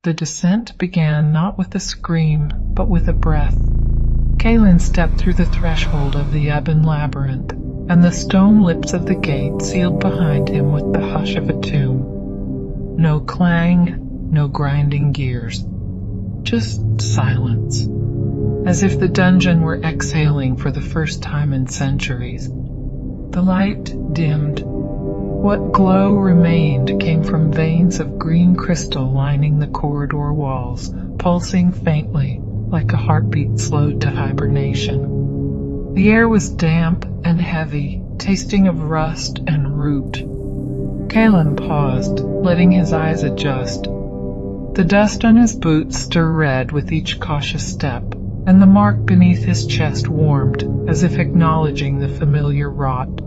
The descent began not with a scream, but with a breath. Caelan stepped through the threshold of the Ebon Labyrinth, and the stone lips of the gate sealed behind him with the hush of a tomb. No clang, no grinding gears. Just silence, as if the dungeon were exhaling for the first time in centuries. The light dimmed. What glow remained came from veins of green crystal lining the corridor walls, pulsing faintly like a heartbeat slowed to hibernation. The air was damp and heavy, tasting of rust and root. Caelan paused, letting his eyes adjust. The dust on his boots stirred red with each cautious step, and the mark beneath his chest warmed, as if acknowledging the familiar rot.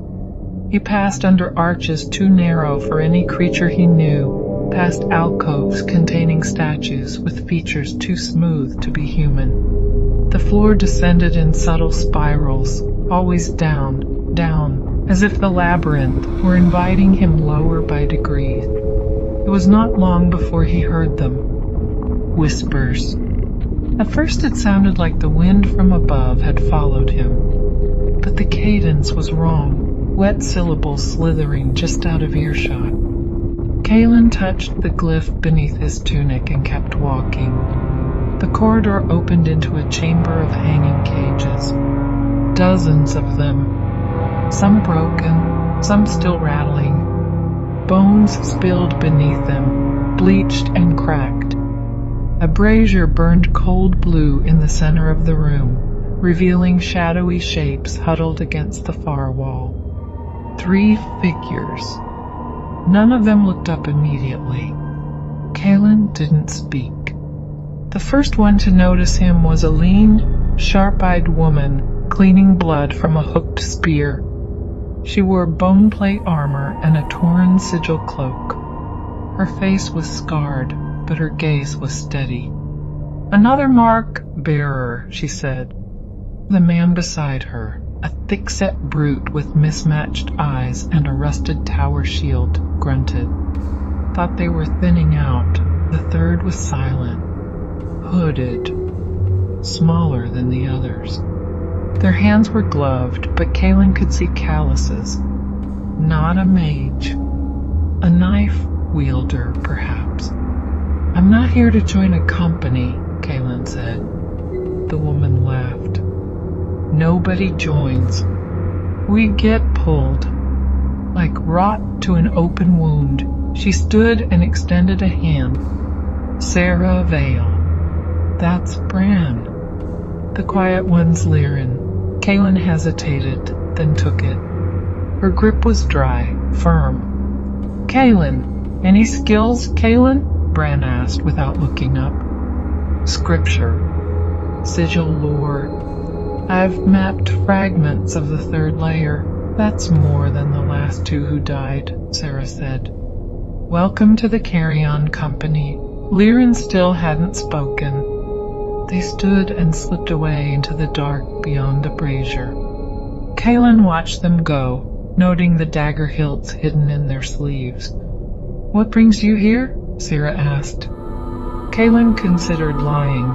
He passed under arches too narrow for any creature he knew, past alcoves containing statues with features too smooth to be human. The floor descended in subtle spirals, always down, down, as if the labyrinth were inviting him lower by degrees. It was not long before he heard them. Whispers. At first it sounded like the wind from above had followed him, but the cadence was wrong, wet syllables slithering just out of earshot. Caelan touched the glyph beneath his tunic and kept walking. The corridor opened into a chamber of hanging cages. Dozens of them, some broken, some still rattling. Bones spilled beneath them, bleached and cracked. A brazier burned cold blue in the center of the room, revealing shadowy shapes huddled against the far wall. 3 figures. None of them looked up immediately. Caelan didn't speak. The first one to notice him was a lean, sharp-eyed woman cleaning blood from a hooked spear. She wore bone plate armor and a torn sigil cloak. Her face was scarred, but her gaze was steady. "Another mark bearer," she said. The man beside her, a thick-set brute with mismatched eyes and a rusted tower shield, grunted. Thought they were thinning out. The third was silent, hooded, smaller than the others. Their hands were gloved, but Caelan could see calluses. Not a mage. A knife wielder, perhaps. "I'm not here to join a company," Caelan said. The woman laughed. "Nobody joins. We get pulled. Like rot to an open wound." She stood and extended a hand. "Sera Vale. That's Brann." The quiet one's Lirin. Caelan hesitated, then took it. Her grip was dry, firm. "Caelan, any skills, Caelan?" Brann asked without looking up. "Scripture. Sigil lore. I've mapped fragments of the 3rd layer. That's more than the last 2 who died," Sera said. "Welcome to the Carrion Company." Lirin still hadn't spoken. They stood and slipped away into the dark beyond the brazier. Caelan watched them go, noting the dagger hilts hidden in their sleeves. "What brings you here?" Sera asked. Caelan considered lying.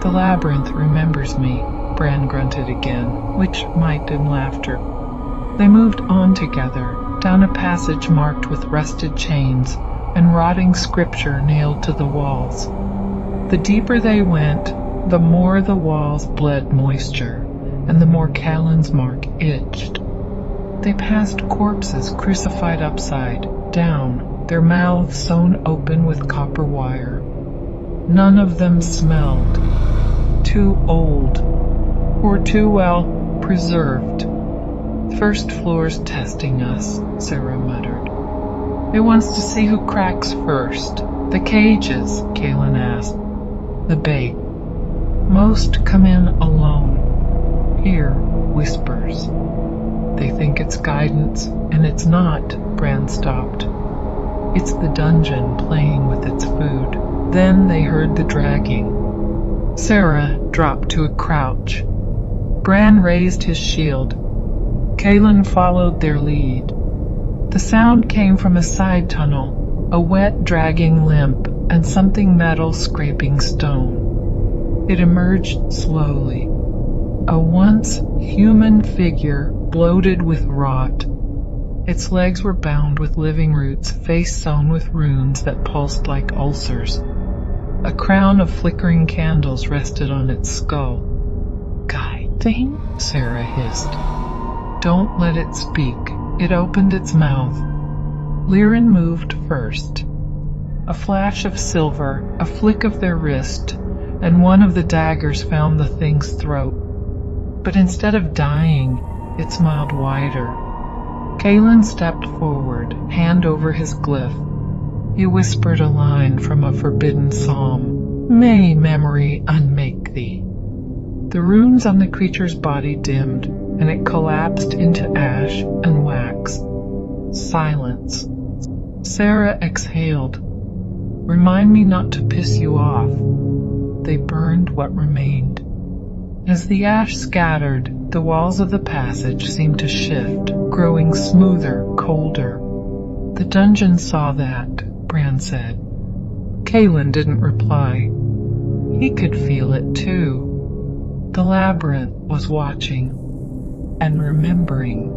"The labyrinth remembers me," Brann grunted again, which mic'd in laughter. They moved on together, down a passage marked with rusted chains and rotting scripture nailed to the walls. The deeper they went, the more the walls bled moisture, and the more Caelan's mark itched. They passed corpses crucified upside down, their mouths sewn open with copper wire. None of them smelled. Too old, or too well preserved. "First floor's testing us," Sera muttered. "It wants to see who cracks first." "The cages?" Caelan asked. "The bait. Most come in alone. Hear whispers. They think it's guidance, and it's not." Brann stopped. "It's the dungeon playing with its food." Then they heard the dragging. Sera dropped to a crouch. Brann raised his shield. Caelan followed their lead. The sound came from a side tunnel, a wet, dragging limp, and something metal scraping stone. It emerged slowly, a once human figure bloated with rot. Its legs were bound with living roots, face sewn with runes that pulsed like ulcers. A crown of flickering candles rested on its skull. "Guide thing?" Sera hissed. "Don't let it speak." It opened its mouth. Lirin moved first. A flash of silver, a flick of their wrist, and one of the daggers found the thing's throat. But instead of dying, it smiled wider. Caelan stepped forward, hand over his glyph. He whispered a line from a forbidden psalm. "May memory unmake thee." The runes on the creature's body dimmed, and it collapsed into ash and wax. Silence. Sera exhaled. "Remind me not to piss you off." They burned what remained. As the ash scattered, the walls of the passage seemed to shift, growing smoother, colder. "The dungeon saw that," Brann said. Caelan didn't reply. He could feel it too. The labyrinth was watching and remembering.